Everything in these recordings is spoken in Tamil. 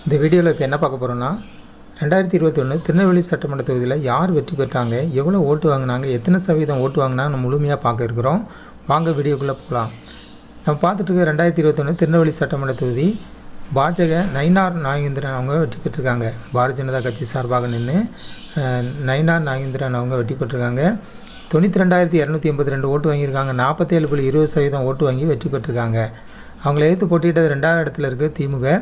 இந்த வீடியோவில் இப்போ என்ன பார்க்க போகிறோன்னா 2021 திருநெல்வேலி சட்டமன்ற தொகுதியில் யார் வெற்றி பெற்றாங்க, எவ்வளோ ஓட்டு வாங்கினாங்க, எத்தனை சதவீதம் ஓட்டு வாங்கினாங்க நம்ம முழுமையாக பார்க்க இருக்கிறோம். வாங்க வீடியோக்குள்ளே போகலாம். நம்ம பார்த்துட்டு இருக்க 2021 திருநெல்வேலி சட்டமன்ற தொகுதி பாஜக நயினார் நாகேந்திரன் அவங்க வெற்றி பெற்றிருக்காங்க. பாரதிய ஜனதா கட்சி சார்பாக நின்று நயினார் நாகேந்திரன் அவங்க வெற்றி பெற்றிருக்காங்க. 92,282 ஓட்டு வாங்கியிருக்காங்க. 47.20% ஓட்டு வாங்கி வெற்றி பெற்றிருக்காங்க. அவங்கள எதிர்த்து போட்டியிட்டது 2வது இடத்துல இருக்குது திமுக.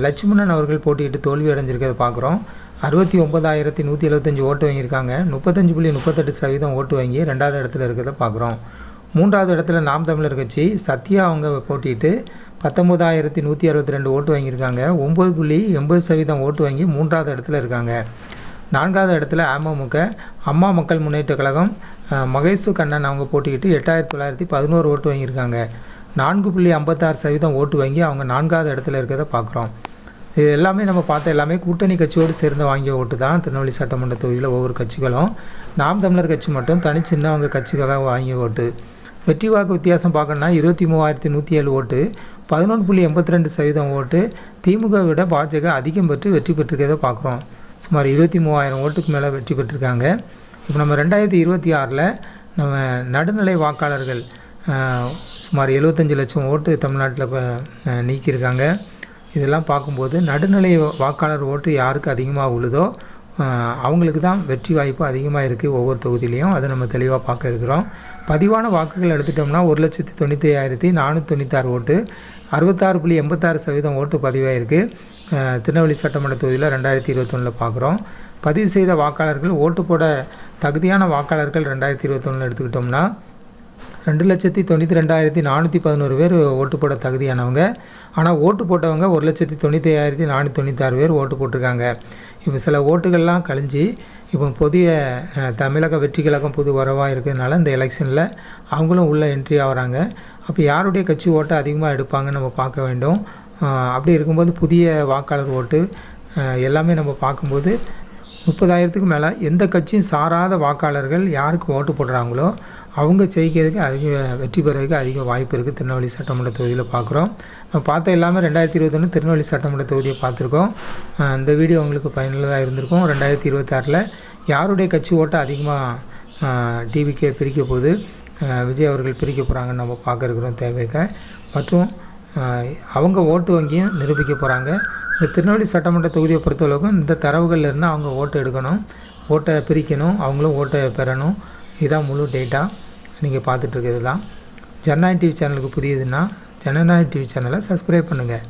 லட்சுமணன் அவர்கள் போட்டியிட்டு தோல்வி அடைஞ்சிருக்கிறத பார்க்குறோம். 69,175 ஓட்டு வாங்கியிருக்காங்க. 35.38% ஓட்டு வாங்கி 2வது இடத்துல இருக்கிறத பார்க்குறோம். 3வது இடத்துல நாம் தமிழர் கட்சி சத்யா அவங்க போட்டியிட்டு 19,162 ஓட்டு வாங்கியிருக்காங்க. 9.80% ஓட்டு வாங்கி 3வது இடத்துல இருக்காங்க. 4வது இடத்துல அமமுக அம்மா மக்கள் முன்னேற்ற கழகம் மகேசு கண்ணன் அவங்க போட்டிக்கிட்டு 8,911 ஓட்டு வாங்கியிருக்காங்க. 4.56% ஓட்டு வாங்கி அவங்க 4வது இடத்துல இருக்கிறத பார்க்குறோம். இது எல்லாமே நம்ம பார்த்த எல்லாமே கூட்டணி கட்சியோடு சேர்ந்து வாங்கிய ஓட்டு தான். திருநெல்வேலி சட்டமன்ற தொகுதியில் ஒவ்வொரு கட்சிகளும் நாம் தமிழர் கட்சி மட்டும் தனிச்சின்ன அவங்க கட்சிக்காக வாங்கிய ஓட்டு. வெற்றி வாக்கு வித்தியாசம் பார்க்கணுன்னா 23,107 ஓட்டு, 11.82% ஓட்டு திமுக விட பாஜக அதிகம் பெற்று வெற்றி பெற்றிருக்கிறத பார்க்குறோம். சுமார் 23,000 ஓட்டுக்கு மேலே வெற்றி பெற்றிருக்காங்க. இப்போ நம்ம 2026 நம்ம நடுநிலை வாக்காளர்கள் சுமார் 75 லட்சம் ஓட்டு தமிழ்நாட்டில் நீக்கியிருக்காங்க. இதெல்லாம் பார்க்கும்போது நடுநிலை வாக்காளர் ஓட்டு யாருக்கு அதிகமாக உள்ளதோ அவங்களுக்கு தான் வெற்றி வாய்ப்பு அதிகமாக இருக்குது ஒவ்வொரு தொகுதியிலையும். அதை நம்ம தெளிவாக பார்க்க இருக்கிறோம். பதிவான வாக்குகள் எடுத்துட்டோம்னா 1,95,496 ஓட்டு, 66.86% ஓட்டு பதிவாயிருக்கு. திருநெல்வேலி சட்டமன்ற தொகுதியில் 2021 பார்க்குறோம். பதிவு செய்த வாக்காளர்கள் ஓட்டு போட தகுதியான வாக்காளர்கள் 2021 எடுத்துக்கிட்டோம்னா 2,92,411 பேர் ஓட்டு போட தகுதியானவங்க. ஆனால் ஓட்டு போட்டவங்க 1,95,496 பேர் ஓட்டு போட்டிருக்காங்க. இப்போ சில ஓட்டுகள்லாம் கழிஞ்சு இப்போ புதிய தமிழக வெற்றி கழகம் புது வரவாக இருக்கிறதுனால இந்த எலெக்ஷனில் அவங்களும் உள்ளே என்ட்ரி ஆகிறாங்க. அப்போ யாருடைய கட்சி ஓட்டை அதிகமாக எடுப்பாங்கன்னு நம்ம பார்க்க வேண்டும். அப்படி இருக்கும்போது புதிய வாக்காளர் ஓட்டு எல்லாமே நம்ம பார்க்கும்போது 30,000க்கு மேலே எந்த கட்சியும் சாராத வாக்காளர்கள் யாருக்கு ஓட்டு போடுறாங்களோ அவங்க ஜெயிக்கிறதுக்கு அதிக வெற்றி பெறதுக்கு அதிக வாய்ப்பு இருக்குது. திருநெல்வேலி சட்டமன்ற தொகுதியில் பார்க்குறோம். நம்ம பார்த்த எல்லாமே 2021 திருநெல்வேலி சட்டமன்ற தொகுதியை பார்த்துருக்கோம். இந்த வீடியோ உங்களுக்கு பயனுள்ளதாக இருந்திருக்கும். 2026 யாருடைய கட்சி ஓட்டை அதிகமாக டிவிக்கே பிரிக்க போகுது, விஜய் அவர்கள் பிரிக்க போகிறாங்கன்னு நம்ம பார்க்க இருக்கிறோம் தேவைக்க. மற்றும் அவங்க ஓட்டு வங்கியும் நிரூபிக்க போகிறாங்க. இந்த திருநெல்வேலி சட்டமன்ற தொகுதியை பொறுத்தளவுக்கும் இந்த தரவுகள்லேருந்து அவங்க ஓட்டை எடுக்கணும், ஓட்டை பிரிக்கணும், அவங்களும் ஓட்டை பெறணும். இதுதான் முழு டேட்டா நீங்கள் பார்த்துட்ருக்கிறது தான். ஜனநாயக டிவி சேனலுக்கு புதியதுன்னா ஜனநாயக டிவி சேனலை சப்ஸ்கிரைப் பண்ணுங்கள்.